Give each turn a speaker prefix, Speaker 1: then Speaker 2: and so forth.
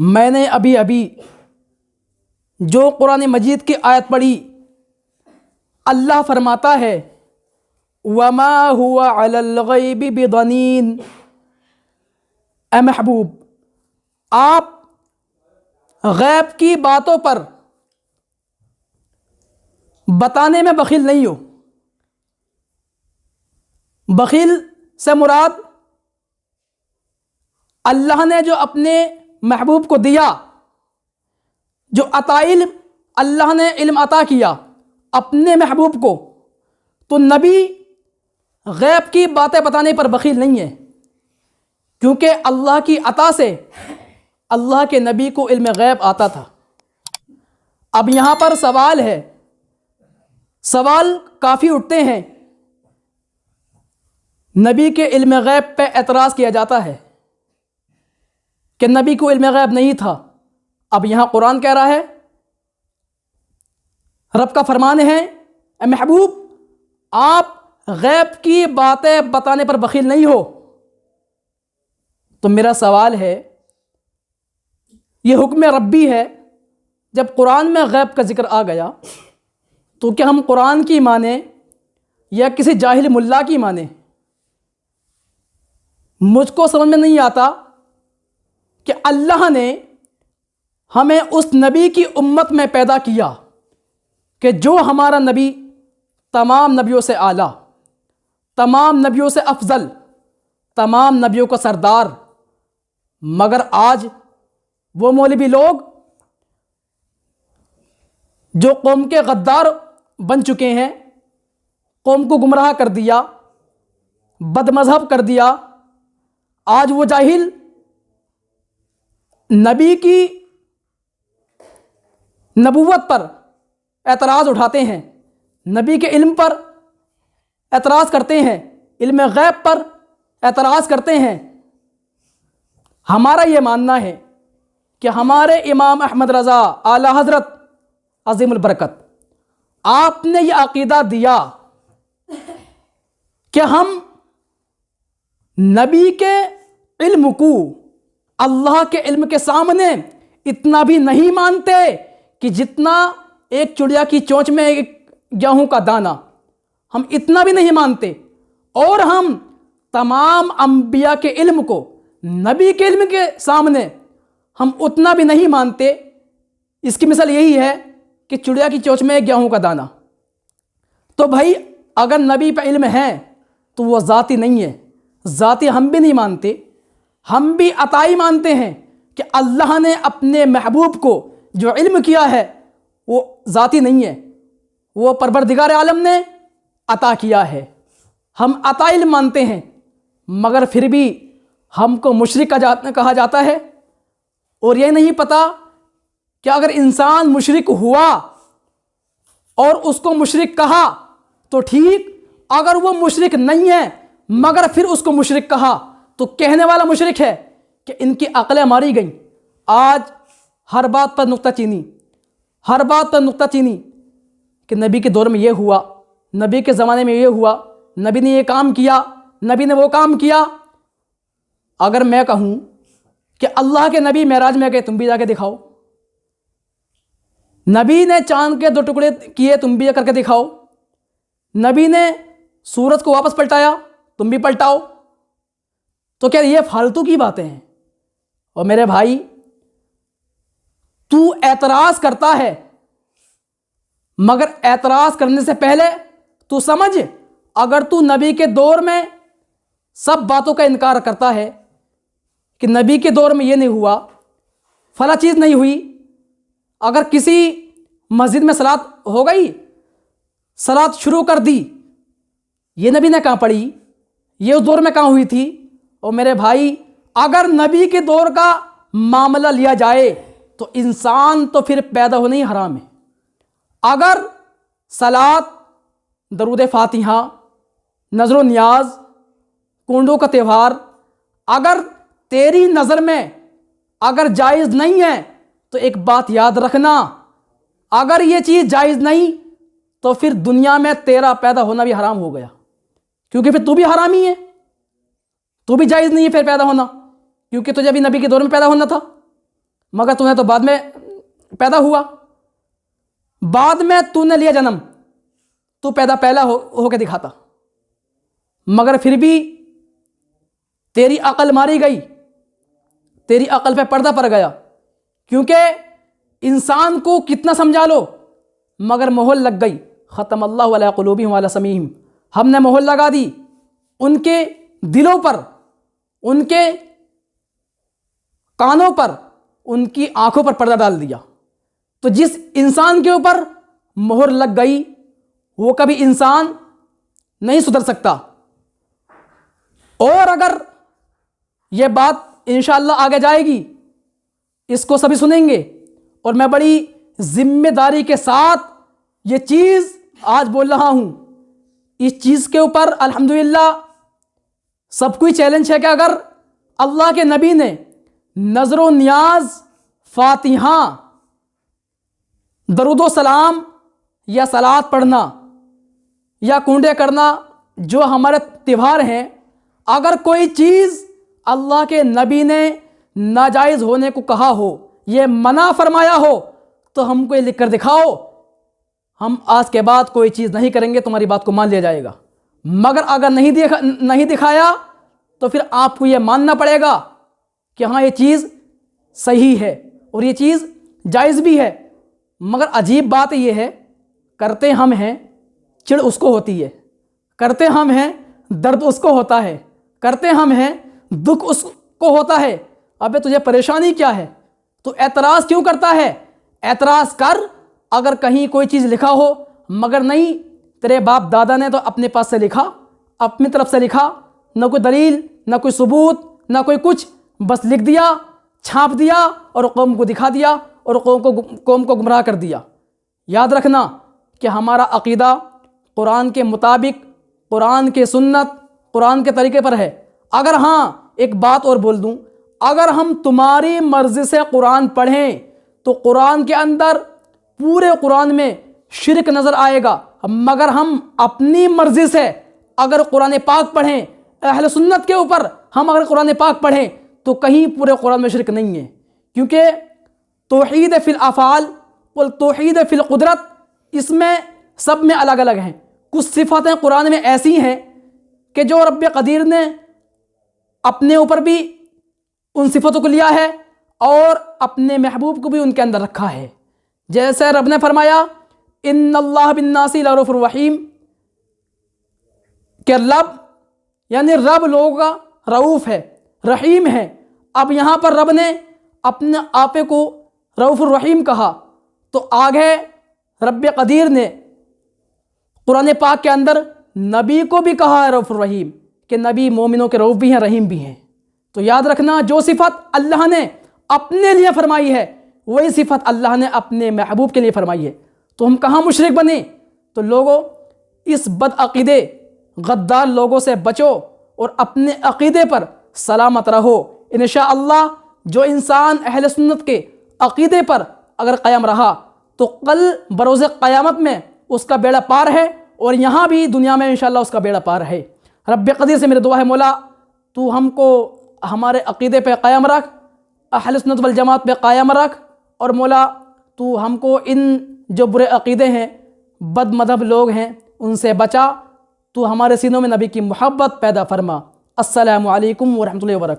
Speaker 1: میں نے ابھی ابھی جو قرآن مجید کی آیت پڑھی، اللہ فرماتا ہے وَمَا هُوَ عَلَى الْغَيْبِ بِضَنِينٍ، اے محبوب آپ غیب کی باتوں پر بتانے میں بخیل نہیں ہو۔ بخیل سے مراد اللہ نے جو اپنے محبوب کو دیا، جو علم اللہ نے علم عطا کیا اپنے محبوب کو، تو نبی غیب کی باتیں بتانے پر بخیل نہیں ہے، کیونکہ اللہ کی عطا سے اللہ کے نبی کو علم غیب آتا تھا۔ اب یہاں پر سوال ہے، سوال کافی اٹھتے ہیں، نبی کے علم غیب پہ اعتراض کیا جاتا ہے کہ نبی کو علم غیب نہیں تھا۔ اب یہاں قرآن کہہ رہا ہے، رب کا فرمان ہے اے محبوب آپ غیب کی باتیں بتانے پر بخیل نہیں ہو۔ تو میرا سوال ہے، یہ حکم ربی ہے، جب قرآن میں غیب کا ذکر آ گیا تو کیا ہم قرآن کی مانیں یا کسی جاہل ملا کی مانیں؟ مجھ کو سمجھ میں نہیں آتا کہ اللہ نے ہمیں اس نبی کی امت میں پیدا کیا کہ جو ہمارا نبی تمام نبیوں سے اعلیٰ، تمام نبیوں سے افضل، تمام نبیوں کا سردار، مگر آج وہ مولوی لوگ جو قوم کے غدار بن چکے ہیں، قوم کو گمراہ کر دیا، بد مذہب کر دیا، آج وہ جاہل نبی کی نبوت پر اعتراض اٹھاتے ہیں، نبی کے علم پر اعتراض کرتے ہیں، علم غیب پر اعتراض کرتے ہیں۔ ہمارا یہ ماننا ہے کہ ہمارے امام احمد رضا اعلیٰ حضرت عظیم البرکت، آپ نے یہ عقیدہ دیا کہ ہم نبی کے علم کو اللہ کے علم کے سامنے اتنا بھی نہیں مانتے کہ جتنا ایک چڑیا کی چونچ میں ایک گیہوں کا دانہ، ہم اتنا بھی نہیں مانتے، اور ہم تمام انبیاء کے علم کو نبی کے علم کے سامنے ہم اتنا بھی نہیں مانتے۔ اس کی مثال یہی ہے کہ چڑیا کی چونچ میں ایک گیہوں کا دانہ۔ تو بھائی اگر نبی پہ علم ہے تو وہ ذاتی نہیں ہے، ذاتی ہم بھی نہیں مانتے، ہم بھی عطائی مانتے ہیں کہ اللہ نے اپنے محبوب کو جو علم کیا ہے وہ ذاتی نہیں ہے، وہ پروردگار عالم نے عطا کیا ہے۔ ہم عطا علم مانتے ہیں، مگر پھر بھی ہم کو مشرک کہا جاتا ہے، اور یہ نہیں پتہ کہ اگر انسان مشرک ہوا اور اس کو مشرک کہا تو ٹھیک، اگر وہ مشرک نہیں ہے مگر پھر اس کو مشرک کہا تو کہنے والا مشرک ہے کہ ان کی عقلیں ماری گئیں۔ آج ہر بات پر نکتہ چینی، ہر بات پر نکتہ چینی، کہ نبی کے دور میں یہ ہوا، نبی کے زمانے میں یہ ہوا، نبی نے یہ کام کیا، نبی نے وہ کام کیا۔ اگر میں کہوں کہ اللہ کے نبی معراج میں گئے، تم بھی جا کے دکھاؤ، نبی نے چاند کے 2 ٹکڑے کیے، تم بھی کر کے دکھاؤ، نبی نے سورج کو واپس پلٹایا، تم بھی پلٹاؤ، تو کیا یہ فالتو کی باتیں ہیں؟ اور میرے بھائی تو اعتراض کرتا ہے، مگر اعتراض کرنے سے پہلے تو سمجھ، اگر تو نبی کے دور میں سب باتوں کا انکار کرتا ہے کہ نبی کے دور میں یہ نہیں ہوا، فلاں چیز نہیں ہوئی، اگر کسی مسجد میں صلاۃ ہو گئی، صلاۃ شروع کر دی، یہ نبی نے کہاں پڑھی، یہ اس دور میں کہاں ہوئی تھی؟ اور میرے بھائی اگر نبی کے دور کا معاملہ لیا جائے تو انسان تو پھر پیدا ہونا ہی حرام ہے۔ اگر صلاۃ، درود فاتحہ، نذر و نیاز، کنڈوں کا تہوار اگر تیری نظر میں اگر جائز نہیں ہے تو ایک بات یاد رکھنا، اگر یہ چیز جائز نہیں تو پھر دنیا میں تیرا پیدا ہونا بھی حرام ہو گیا، کیونکہ پھر تو بھی حرامی ہے، تو بھی جائز نہیں ہے پھر پیدا ہونا، کیونکہ تجھے بھی نبی کے دور میں پیدا ہونا تھا۔ مگر तूने तो बाद में पैदा हुआ, बाद में तूने लिया जन्म, तू पैदा पहला हो के दिखाता, मगर फिर भी तेरी अकल मारी गई, तेरी अकल पे पर्दा पड़ गया, क्योंकि इंसान को कितना समझा लो मगर मोहर लग गई। ख़त्म अल्लाहु अला क़ुलूबिहिम व अला समीहिम, हमने मोहर लगा दी उनके दिलों पर, उनके कानों पर, उनकी आंखों पर पर्दा डाल दिया। तो जिस इंसान के ऊपर मोहर लग गई वो कभी इंसान नहीं सुधर सकता। और अगर ये बात इंशाअल्लाह आगे जाएगी, इसको सभी सुनेंगे, और मैं बड़ी जिम्मेदारी के साथ ये चीज़ आज बोल रहा हूँ। इस चीज़ के ऊपर अल्हम्दुलिल्लाह सब कोई चैलेंज है कि अगर अल्लाह के नबी ने नज़रो नियाज, फातिहा, दरूदो सलाम या सलात पढ़ना या कुंडे करना जो हमारे त्यौहार हैं, अगर कोई चीज़ अल्लाह के नबी ने नाजायज़ होने को कहा हो, ये मना फरमाया हो, तो हमको ये लिख कर दिखाओ, हम आज के बाद कोई चीज़ नहीं करेंगे, तुम्हारी बात को मान लिया जाएगा। मगर अगर नहीं दिखाया तो फिर आपको ये मानना पड़ेगा कि हाँ ये चीज़ सही है और ये चीज़ जायज़ भी है। मगर अजीब बात ये है, करते हम हैं, चिढ़ उसको होती है, करते हम हैं, दर्द उसको होता है, करते हम हैं, दुख उसको होता है। अबे तुझे परेशानी क्या है, तो एतराज़ क्यों करता है? एतराज़ कर अगर कहीं कोई चीज़ लिखा हो, मगर नहीं, तेरे बाप दादा ने तो अपने पास से लिखा, अपनी तरफ से लिखा, न कोई दलील, न कोई सबूत, न कोई कुछ, बस लिख दिया, छाप दिया और कौम को दिखा दिया और कौम को गुमराह कर दिया। याद रखना कि हमारा अक़ीदा कुरान के मुताबिक, कुरान के सुन्नत, कुरान के तरीके पर है। अगर हाँ एक बात और बोल दूँ, अगर हम तुम्हारी मर्ज़ी से कुरान पढ़ें तो कुरान के अंदर, पूरे कुरान में शिरक नज़र आएगा, मगर हम अपनी मर्ज़ी से अगर कुरान पाक पढ़ें, अहले सुन्नत के ऊपर हम अगर कुरान पाक पढ़ें तो कहीं पूरे कुरान में शिरक नहीं है। क्योंकि तौहीद फिल अफ़ाल वल तौहीद फिल कुदरत, इसमें सब में अलग अलग हैं। कुछ सिफ़ातें कुरान में ऐसी हैं कि जो रब क़दीर ने अपने ऊपर भी उन सिफ़तों को लिया है और अपने महबूब को भी उनके अंदर रखा है। जैसे रब ने फरमाया इन्नल्लाह बिन्नासी लरऊफ़ुर रहीम, कि रब यानी रब लोगों का रऊफ़ है, रहीम है। अब यहाँ पर रब ने अपने आपे को रऊफ़ुर रहीम कहा, तो आगे रब क़दीर ने कुरान पाक के अंदर नबी को भी कहा है रऊफ़ुर रहीम, कि नबी मोमिनों के रऊफ़ भी हैं, रहीम भी हैं। तो याद रखना, जो सिफ़त अल्लाह ने अपने लिए फरमाई है वही सिफ़त अल्लाह ने अपने महबूब के लिए फरमाई है। तो हम कहाँ मुशरिक बने? तो लोगों, इस बदअक़ीदे गद्दार लोगों से बचो और अपने अक़ीदे पर सलामत रहो। इंशाअल्लाह जो इंसान अहले सुन्नत के अक़ीदे पर अगर क़याम रहा तो कल बरोज़े क़यामत में उसका बेड़ा पार है, और यहाँ भी दुनिया में इंशाअल्लाह उसका बेड़ा पार है। रब क़दीर से मेरी दुआ है, मौला तू हमको हमारे अक़ीदे पे क़याम रख, अहले सुन्नत वल जमात पे क़याम रख, और मौला तू हमको इन जो बुरे अक़ीदे हैं, बद मज़हब लोग हैं, उनसे बचा। तू हमारे सीनों में नबी की मोहब्बत पैदा फरमा। अस्सलामु अलैकुम व रहमतुल्लाहि व बरकातहू।